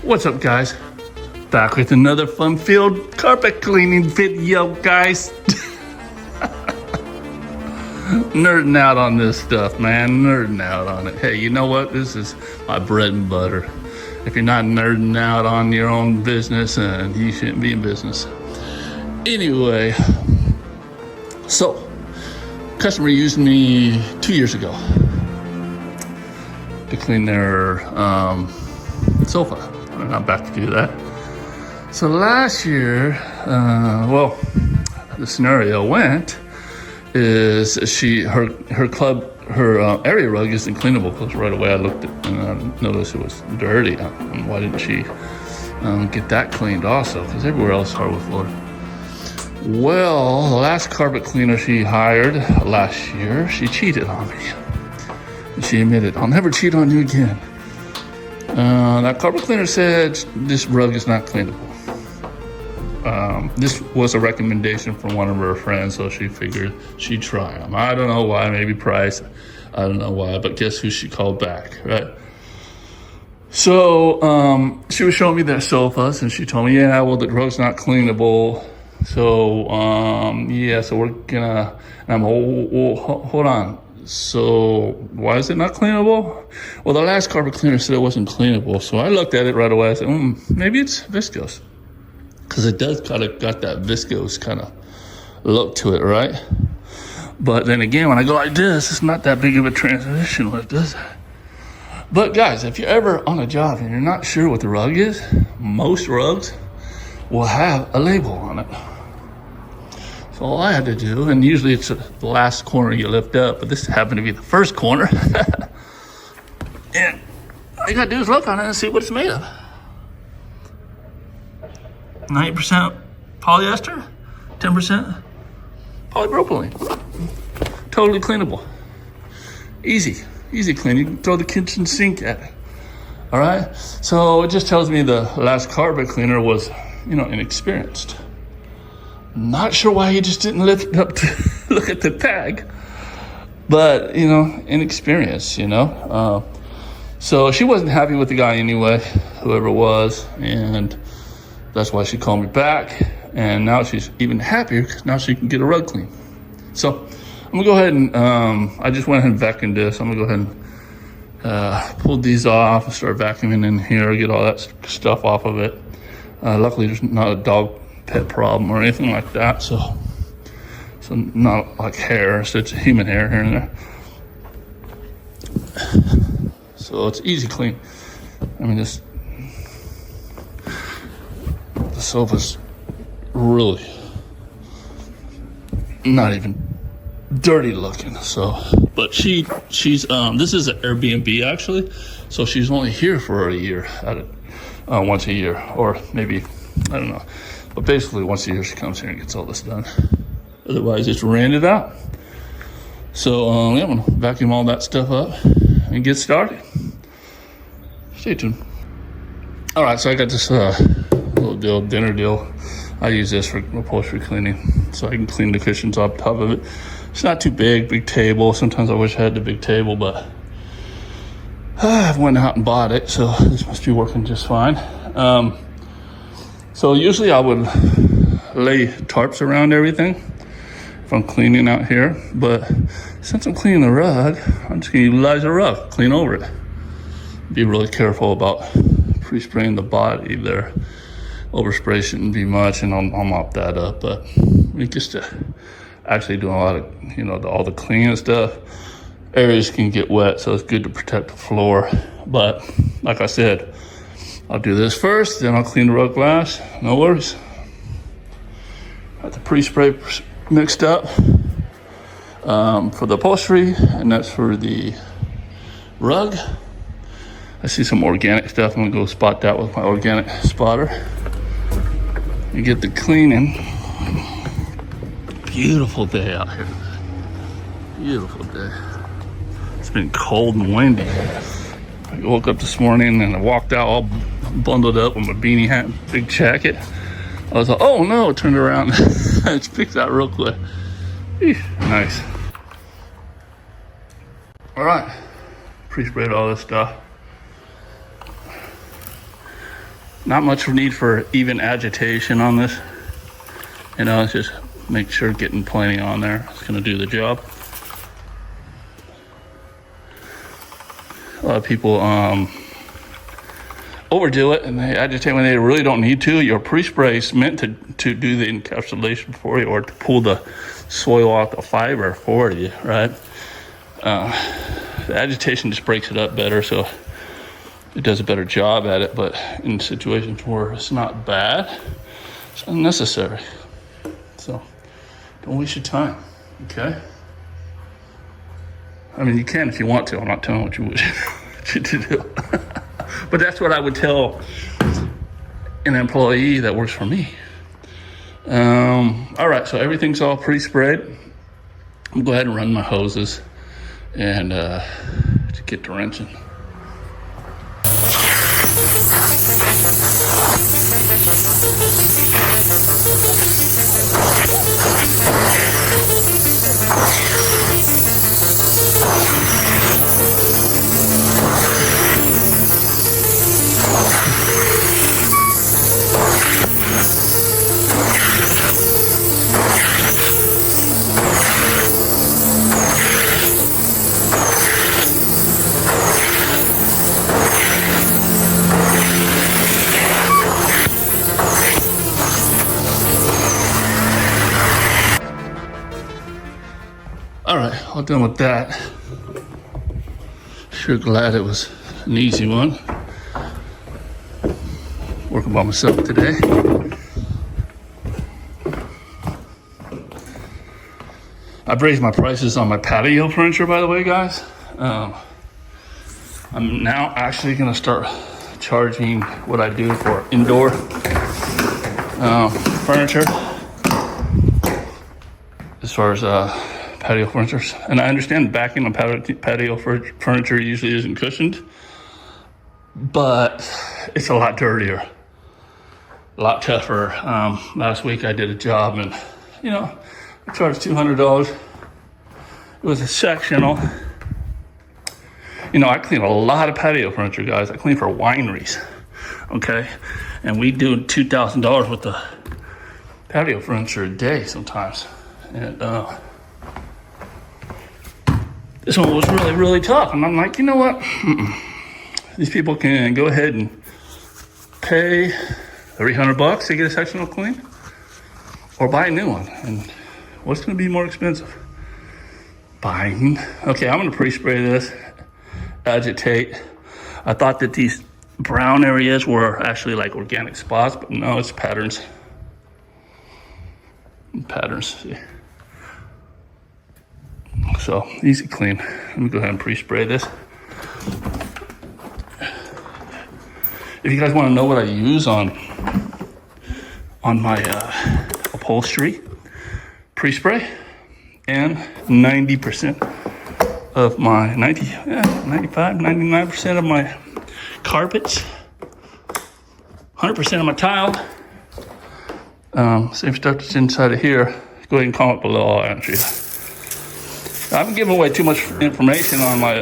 What's up, guys? Back with another fun-filled carpet cleaning video, guys. Nerding out on this stuff, man. Nerding out on it. Hey, you know what? This is my bread and butter. If you're not nerding out on your own business, you shouldn't be in business. Anyway, so customer used me 2 years ago to clean their sofa. And I'm back to do that. So last year, the scenario went is her area rug isn't cleanable, because right away I looked at and I noticed it was dirty. And why didn't she get that cleaned also? Because everywhere else hardwood floor. Well, the last carpet cleaner she hired last year, she cheated on me. And she admitted, "I'll never cheat on you again." That carpet cleaner said this rug is not cleanable. This was a recommendation from one of her friends, so she figured she'd try them. I don't know why, maybe price. I don't know why, but guess who she called back, right? So she was showing me their sofas, and she told me, yeah, well, the rug's not cleanable. So, so we're gonna, and I'm, hold on. So why is it not cleanable? Well, the last carpet cleaner said it wasn't cleanable. So I looked at it right away. I said, maybe it's viscose. Because it does kind of got that viscose kind of look to it, right? But then again, when I go like this, it's not that big of a transition when it does that. But guys, if you're ever on a job and you're not sure what the rug is, most rugs will have a label on it. So all I had to do, and usually it's the last corner you lift up, but this happened to be the first corner. And all you gotta do is look on it and see what it's made of. 90% polyester, 10% polypropylene. Totally cleanable. Easy clean. You can throw the kitchen sink at it. All right? So it just tells me the last carpet cleaner was, inexperienced. Not sure why he just didn't lift it up to look at the tag. But, inexperience, So she wasn't happy with the guy anyway, whoever it was. And that's why she called me back. And now she's even happier because now she can get a rug clean. So I'm going to go ahead and, I just went ahead and vacuumed this. I'm going to go ahead and pull these off and start vacuuming in here, get all that stuff off of it. Luckily, there's not a dog pet problem or anything like that, so not like hair, so it's human hair here and there. So it's easy clean. I mean, the sofa's really not even dirty looking. So, but she's this is an Airbnb actually, so she's only here for a year once a year, or maybe I don't know. But basically, once a year, she comes here and gets all this done. Otherwise, it's rented out. So, I'm going to vacuum all that stuff up and get started. Stay tuned. All right, so I got this little dinner deal. I use this for upholstery cleaning, so I can clean the cushions off top of it. It's not too big table. Sometimes I wish I had the big table, but I went out and bought it, so this must be working just fine. So usually I would lay tarps around everything if I'm cleaning out here, but since I'm cleaning the rug, I'm just gonna utilize the rug, clean over it. Be really careful about pre-spraying the body there. Overspray shouldn't be much, and I'll mop that up, but we just actually doing a lot of, all the cleaning stuff. Areas can get wet, so it's good to protect the floor. But like I said, I'll do this first, then I'll clean the rug last. No worries. Got the pre-spray mixed up for the upholstery, and that's for the rug. I see some organic stuff. I'm gonna go spot that with my organic spotter. You get the cleaning. Beautiful day out here. Beautiful day. It's been cold and windy. I woke up this morning and I walked out all bundled up with my beanie hat and big jacket. I was like, oh no, turned around. I just picked that real quick. Nice. All right, pre-sprayed all this stuff. Not much need for even agitation on this. You know, it's just make sure getting plenty on there. It's gonna do the job. A lot of people overdo it and they agitate when they really don't need to. Your pre-spray is meant to do the encapsulation for you, or to pull the soil off the fiber for you, right? The agitation just breaks it up better, so it does a better job at it. But in situations where it's not bad, it's unnecessary. So don't waste your time, okay? I mean, you can if you want to. I'm not telling what you would to do. But that's what I would tell an employee that works for me. All right, so everything's all pre-sprayed. I'm gonna go ahead and run my hoses and to get to wrenching. All right, all done with that. Sure glad it was an easy one. Working by myself today. I've raised my prices on my patio furniture, by the way, guys. I'm now actually gonna start charging what I do for indoor furniture, as far as patio furniture. And I understand backing on patio furniture usually isn't cushioned, but it's a lot dirtier, a lot tougher. Last week I did a job and, you know, I charged $200. It was a sectional. You know, I clean a lot of patio furniture, guys. I clean for wineries, okay? And we do $2,000 worth of patio furniture a day sometimes. And this one was really, really tough. And I'm like, you know what? These people can go ahead and pay $300 to get a sectional clean, or buy a new one. And what's gonna be more expensive? Buying. Okay, I'm gonna pre-spray this, agitate. I thought that these brown areas were actually like organic spots, but no, it's patterns. Patterns, see. So easy clean. Let me go ahead and pre-spray this. If you guys want to know what I use on my upholstery, pre-spray, and 90% of my 95, 99% of my carpets, 100% of my tile, same stuff that's inside of here. Go ahead and comment below. I'll answer you. I've been giving away too much information on my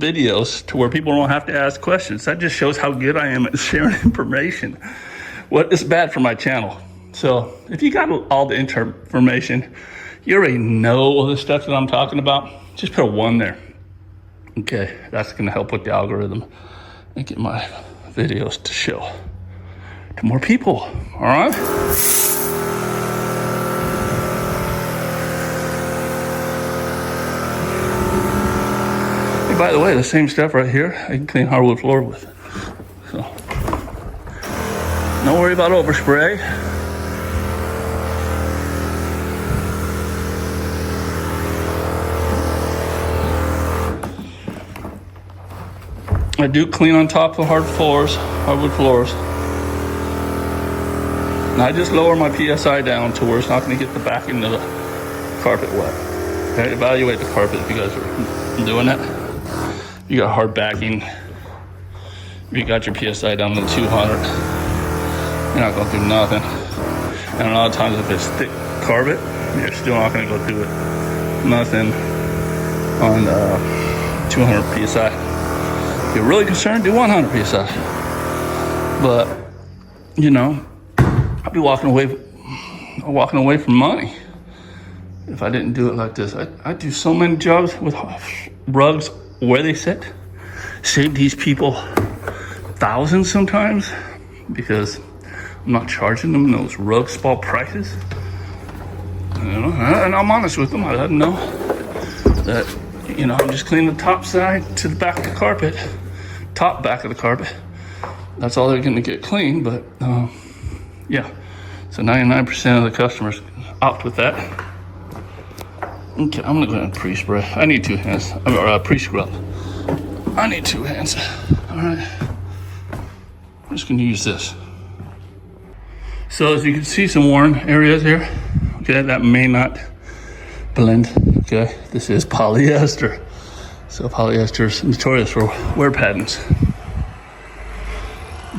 videos to where people don't have to ask questions. That just shows how good I am at sharing information. What is bad for my channel. So if you got all the information, you already know all the stuff that I'm talking about, just put a 1 there. Okay, that's gonna help with the algorithm and get my videos to show to more people, all right? By the way, the same stuff right here, I can clean hardwood floor with. So, don't worry about overspray. I do clean on top of hardwood floors. And I just lower my PSI down to where it's not going to get the back end of the carpet wet. Okay, evaluate the carpet if you guys are doing that. You got hard backing, you got your PSI down to 200, you're not gonna do nothing. And a lot of times if it's thick carpet, you're still not gonna go do it. Nothing on 200 PSI. If you're really concerned, do 100 PSI. But you know, I'd be walking away from money if I didn't do it like this. I do so many jobs with rugs where they sit, save these people thousands sometimes because I'm not charging them those rug spa prices. You know, and I'm honest with them. I let them know that, you know, I'm just cleaning the top side to the back of the carpet, top back of the carpet. That's all they're going to get clean, but yeah. So 99% of the customers opt with that. Okay, I'm gonna go ahead and pre-spray. I need 2 hands, or pre-scrub. I need 2 hands. All right, I'm just gonna use this. So as you can see, some worn areas here. Okay, that may not blend. Okay, this is polyester. So polyester is notorious for wear patterns.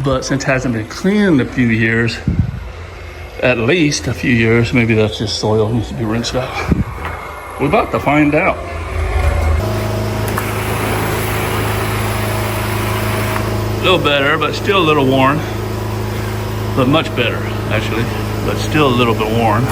But since it hasn't been cleaned in a few years, at least a few years, maybe that's just soil, needs to be rinsed out. We're about to find out. A little better, but still a little worn. But much better, actually, but still a little bit worn.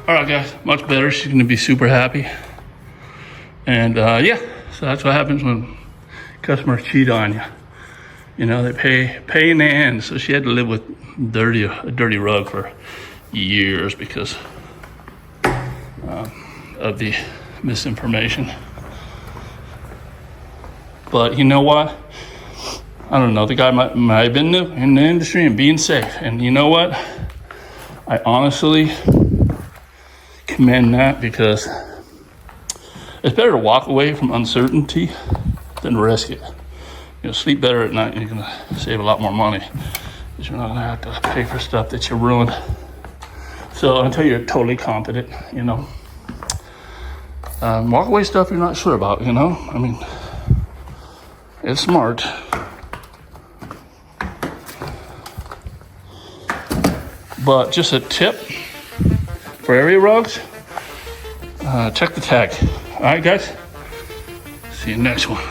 All right, guys, much better. She's gonna be super happy. And yeah, so that's what happens when customers cheat on you. You know, they pay in the end. So she had to live with a dirty rug for years because of the misinformation. But you know what? I don't know, the guy might have been new in the industry and being safe. And you know what? I honestly commend that because it's better to walk away from uncertainty than risk it. You know, sleep better at night and you're gonna save a lot more money because you're not gonna have to pay for stuff that you ruined. So until you're totally confident, you know, walk away stuff you're not sure about, you know? I mean, it's smart. But just a tip for area rugs, check the tag. All right, guys, see you next one.